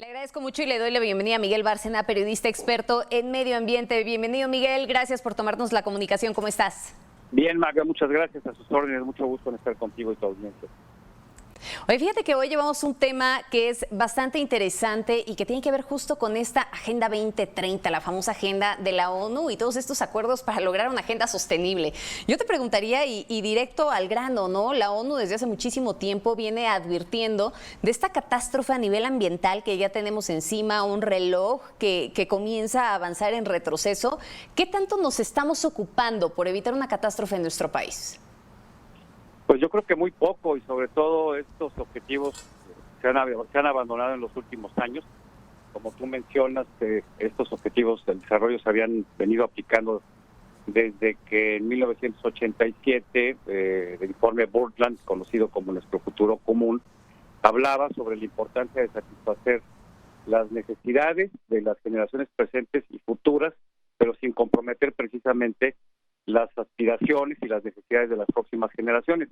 Le agradezco mucho y le doy la bienvenida a Miguel Bárcena, periodista experto en medio ambiente. Bienvenido, Miguel. Gracias por tomarnos la comunicación. ¿Cómo estás? Bien, Maga, muchas gracias. A sus órdenes. Mucho gusto en estar contigo y tu audiencia. Oye, fíjate que hoy llevamos un tema que es bastante interesante y que tiene que ver justo con esta Agenda 2030, la famosa agenda de la ONU y todos estos acuerdos para lograr una agenda sostenible. Yo te preguntaría, y directo al grano, ¿no? La ONU desde hace muchísimo tiempo viene advirtiendo de esta catástrofe a nivel ambiental que ya tenemos encima, un reloj que comienza a avanzar en retroceso. ¿Qué tanto nos estamos ocupando por evitar una catástrofe en nuestro país? Pues yo creo que muy poco, y sobre todo estos objetivos se han abandonado en los últimos años. Como tú mencionas, estos objetivos del desarrollo se habían venido aplicando desde que en 1987 el informe Brundtland, conocido como Nuestro Futuro Común, hablaba sobre la importancia de satisfacer las necesidades de las generaciones presentes y futuras, pero sin comprometer precisamente las aspiraciones y las necesidades de las próximas generaciones.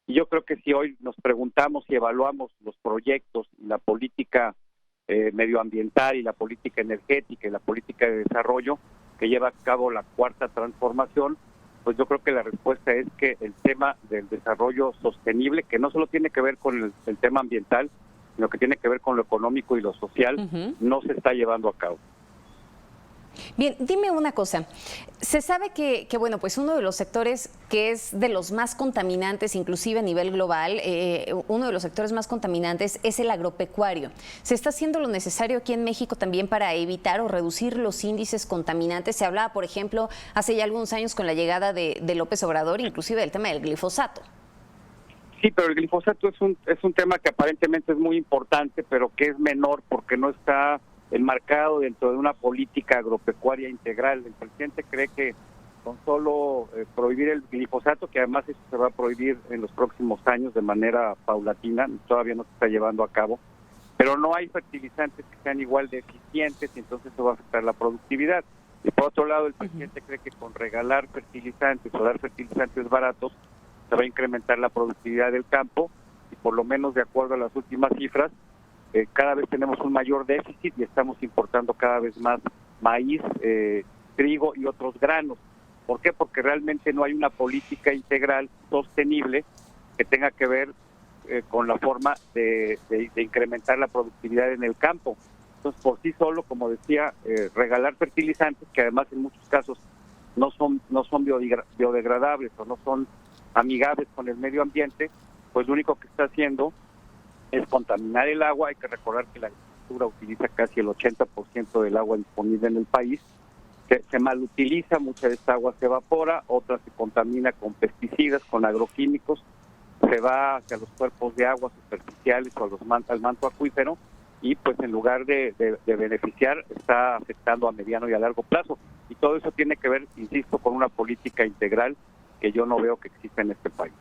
Y yo creo que si hoy nos preguntamos y evaluamos los proyectos, la política medioambiental y la política energética y la política de desarrollo que lleva a cabo la cuarta transformación, pues yo creo que la respuesta es que el tema del desarrollo sostenible, que no solo tiene que ver con el tema ambiental, sino que tiene que ver con lo económico y lo social, no se está llevando a cabo. Bien, dime una cosa. Se sabe que bueno, pues uno de los sectores que es de los más contaminantes, inclusive a nivel global, uno de los sectores más contaminantes es el agropecuario. ¿Se está haciendo lo necesario aquí en México también para evitar o reducir los índices contaminantes? Se hablaba, por ejemplo, hace ya algunos años con la llegada de López Obrador, inclusive del tema del glifosato. Sí, pero el glifosato es un tema que aparentemente es muy importante, pero que es menor porque no está enmarcado dentro de una política agropecuaria integral. El presidente cree que con solo prohibir el glifosato, que además eso se va a prohibir en los próximos años de manera paulatina, todavía no se está llevando a cabo, pero no hay fertilizantes que sean igual de eficientes y entonces eso va a afectar la productividad. Y por otro lado, el presidente cree que con regalar fertilizantes o dar fertilizantes baratos se va a incrementar la productividad del campo y por lo menos de acuerdo a las últimas cifras, cada vez tenemos un mayor déficit y estamos importando cada vez más maíz, trigo y otros granos. ¿Por qué? Porque realmente no hay una política integral sostenible que tenga que ver con la forma de incrementar la productividad en el campo. Entonces, por sí solo, como decía, regalar fertilizantes, que además en muchos casos no son biodegradables o no son amigables con el medio ambiente, pues lo único que está haciendo es contaminar el agua. Hay que recordar que la agricultura utiliza casi el 80% del agua disponible en el país. Se malutiliza, mucha de esta agua se evapora, otra se contamina con pesticidas, con agroquímicos, se va hacia los cuerpos de agua superficiales o al manto acuífero y pues en lugar de beneficiar está afectando a mediano y a largo plazo. Y todo eso tiene que ver, insisto, con una política integral que yo no veo que exista en este país.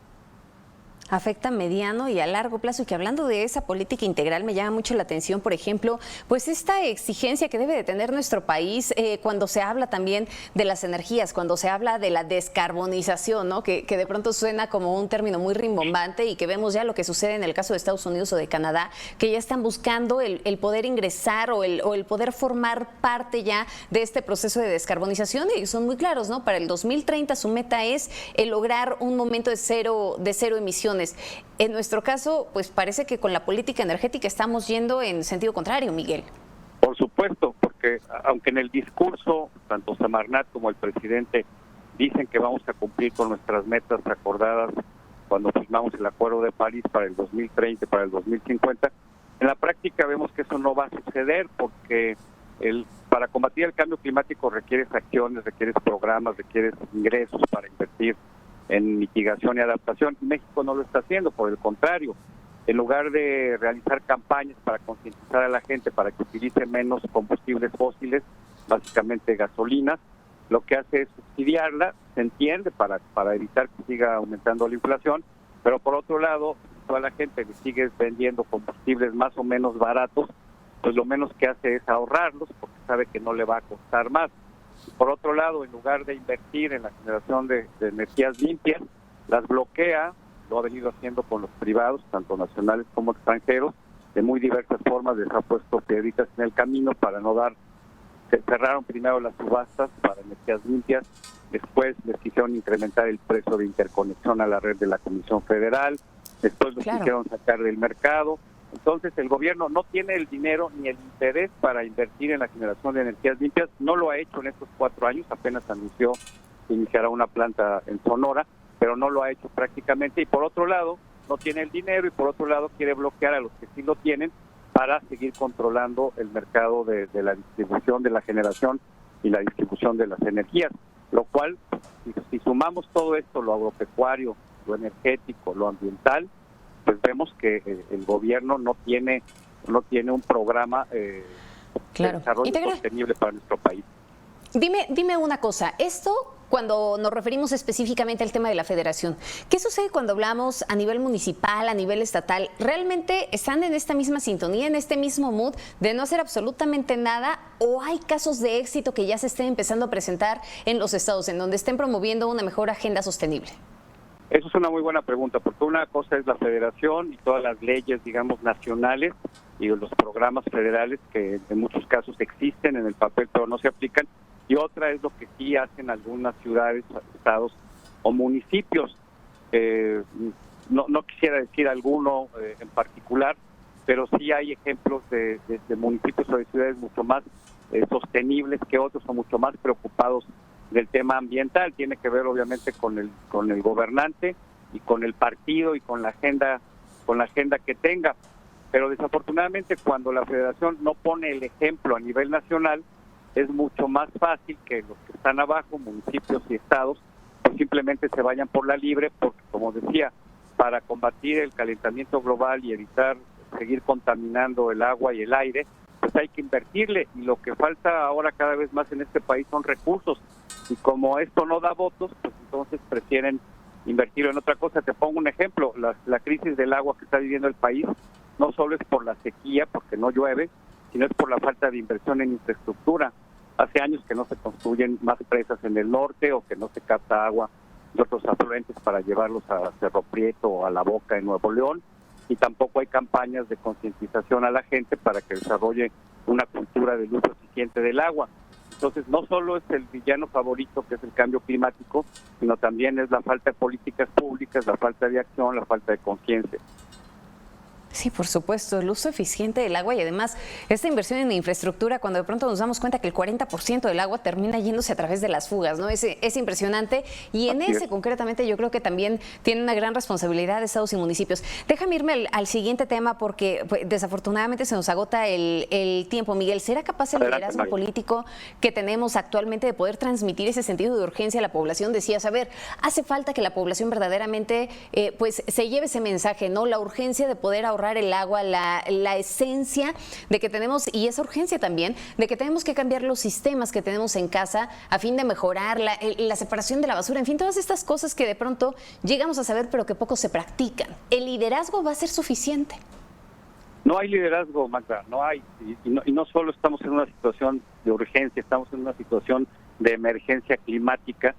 Afecta a mediano y a largo plazo, y que hablando de esa política integral me llama mucho la atención, por ejemplo, pues esta exigencia que debe de tener nuestro país cuando se habla también de las energías, cuando se habla de la descarbonización, ¿no? Que de pronto suena como un término muy rimbombante y que vemos ya lo que sucede en el caso de Estados Unidos o de Canadá, que ya están buscando el poder ingresar o el poder formar parte ya de este proceso de descarbonización, y son muy claros, ¿no? Para el 2030 su meta es el lograr un momento de cero emisiones. En nuestro caso, pues parece que con la política energética estamos yendo en sentido contrario, Miguel. Por supuesto, porque aunque en el discurso, tanto Semarnat como el presidente dicen que vamos a cumplir con nuestras metas acordadas cuando firmamos el Acuerdo de París para el 2030 y para el 2050, en la práctica vemos que eso no va a suceder porque para combatir el cambio climático requieres acciones, requieres programas, requieres ingresos para invertir en mitigación y adaptación. México no lo está haciendo, por el contrario. En lugar de realizar campañas para concientizar a la gente para que utilice menos combustibles fósiles, básicamente gasolinas, lo que hace es subsidiarla, se entiende, para evitar que siga aumentando la inflación, pero por otro lado, toda la gente que sigue vendiendo combustibles más o menos baratos, pues lo menos que hace es ahorrarlos porque sabe que no le va a costar más. Por otro lado, en lugar de invertir en la generación de energías limpias, las bloquea, lo ha venido haciendo con los privados, tanto nacionales como extranjeros, de muy diversas formas les ha puesto piedritas en el camino para no dar. Se cerraron primero las subastas para energías limpias, después les quisieron incrementar el precio de interconexión a la red de la Comisión Federal, después los quisieron sacar del mercado. Entonces el gobierno no tiene el dinero ni el interés para invertir en la generación de energías limpias, no lo ha hecho en estos 4 años, apenas anunció que iniciará una planta en Sonora, pero no lo ha hecho prácticamente, y por otro lado no tiene el dinero y por otro lado quiere bloquear a los que sí lo tienen para seguir controlando el mercado de la distribución, de la generación y la distribución de las energías, lo cual, si sumamos todo esto, lo agropecuario, lo energético, lo ambiental, pues vemos que el gobierno no tiene un programa de desarrollo sostenible para nuestro país. Dime una cosa, esto cuando nos referimos específicamente al tema de la federación, ¿qué sucede cuando hablamos a nivel municipal, a nivel estatal? ¿Realmente están en esta misma sintonía, en este mismo mood de no hacer absolutamente nada, o hay casos de éxito que ya se estén empezando a presentar en los estados en donde estén promoviendo una mejor agenda sostenible? Eso es una muy buena pregunta, porque una cosa es la federación y todas las leyes, digamos, nacionales y los programas federales que en muchos casos existen en el papel pero no se aplican, y otra es lo que sí hacen algunas ciudades, estados o municipios. No quisiera decir alguno en particular, pero sí hay ejemplos de municipios o de ciudades mucho más sostenibles que otros, o mucho más preocupados del tema ambiental. Tiene que ver obviamente con el gobernante y con el partido y con la agenda que tenga, pero desafortunadamente cuando la federación no pone el ejemplo a nivel nacional, es mucho más fácil que los que están abajo, municipios y estados, pues simplemente se vayan por la libre, porque como decía, para combatir el calentamiento global y evitar seguir contaminando el agua y el aire, pues hay que invertirle, y lo que falta ahora cada vez más en este país son recursos, y como esto no da votos, pues entonces prefieren invertirlo en otra cosa. Te pongo un ejemplo, la crisis del agua que está viviendo el país no solo es por la sequía, porque no llueve, sino es por la falta de inversión en infraestructura. Hace años que no se construyen más presas en el norte, o que no se capta agua de otros afluentes para llevarlos a Cerro Prieto o a La Boca en Nuevo León, y tampoco hay campañas de concientización a la gente para que desarrolle una cultura del uso eficiente del agua. Entonces no solo es el villano favorito, que es el cambio climático, sino también es la falta de políticas públicas, la falta de acción, la falta de conciencia. Sí, por supuesto, el uso eficiente del agua, y además esta inversión en infraestructura, cuando de pronto nos damos cuenta que el 40% del agua termina yéndose a través de las fugas, ¿no? Es impresionante, y en ese concretamente yo creo que también tiene una gran responsabilidad de estados y municipios. Déjame irme al siguiente tema, porque pues, desafortunadamente se nos agota el tiempo. Miguel, ¿será capaz el liderazgo político que tenemos actualmente de poder transmitir ese sentido de urgencia a la población? Decías, a ver, hace falta que la población verdaderamente pues se lleve ese mensaje, ¿no? La urgencia de poder ahorrar el agua, la esencia de que tenemos, y esa urgencia también, de que tenemos que cambiar los sistemas que tenemos en casa a fin de mejorar la separación de la basura, en fin, todas estas cosas que de pronto llegamos a saber pero que poco se practican. ¿El liderazgo va a ser suficiente? No hay liderazgo, Magda, no hay, y no solo estamos en una situación de urgencia, estamos en una situación de emergencia climática.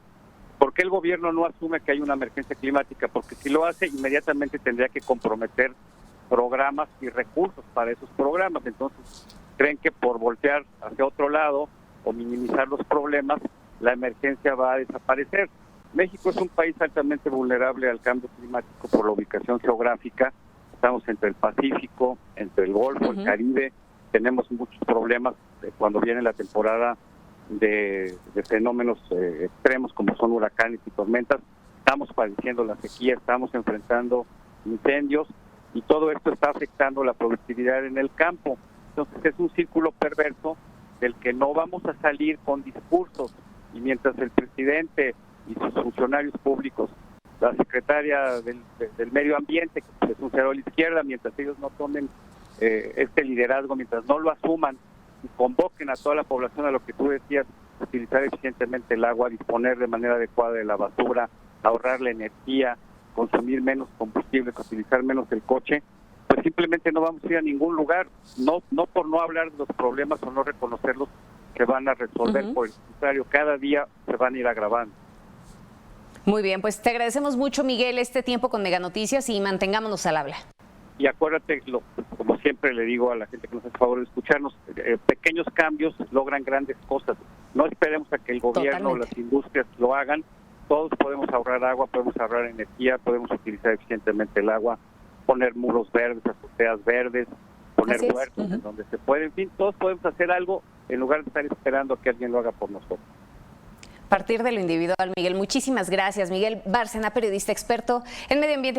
¿Por qué el gobierno no asume que hay una emergencia climática? Porque si lo hace, inmediatamente tendría que comprometer programas y recursos para esos programas. Entonces creen que por voltear hacia otro lado o minimizar los problemas, la emergencia va a desaparecer. México es un país altamente vulnerable al cambio climático por la ubicación geográfica. Estamos entre el Pacífico, entre el Golfo, el Caribe. Tenemos muchos problemas cuando viene la temporada de fenómenos extremos como son huracanes y tormentas. Estamos padeciendo la sequía, estamos enfrentando incendios, y todo esto está afectando la productividad en el campo. Entonces es un círculo perverso del que no vamos a salir con discursos, y mientras el presidente y sus funcionarios públicos, la secretaria del Medio Ambiente, que es un cero a la izquierda, mientras ellos no tomen este liderazgo, mientras no lo asuman y convoquen a toda la población a lo que tú decías, utilizar eficientemente el agua, disponer de manera adecuada de la basura, ahorrar la energía, consumir menos combustibles, utilizar menos el coche, pues simplemente no vamos a ir a ningún lugar, no por no hablar de los problemas o no reconocerlos que van a resolver, por el contrario, cada día se van a ir agravando. Muy bien, pues te agradecemos mucho, Miguel, este tiempo con Mega Noticias, y mantengámonos al habla. Y acuérdate, como siempre le digo a la gente que nos hace favor de escucharnos, pequeños cambios logran grandes cosas. No esperemos a que el gobierno o las industrias lo hagan. Todos podemos ahorrar agua, podemos ahorrar energía, podemos utilizar eficientemente el agua, poner muros verdes, azoteas verdes, poner huertos en donde se puede. En fin, todos podemos hacer algo en lugar de estar esperando a que alguien lo haga por nosotros. Partir de lo individual, Miguel. Muchísimas gracias. Miguel Bárcena, periodista experto en medio ambiente.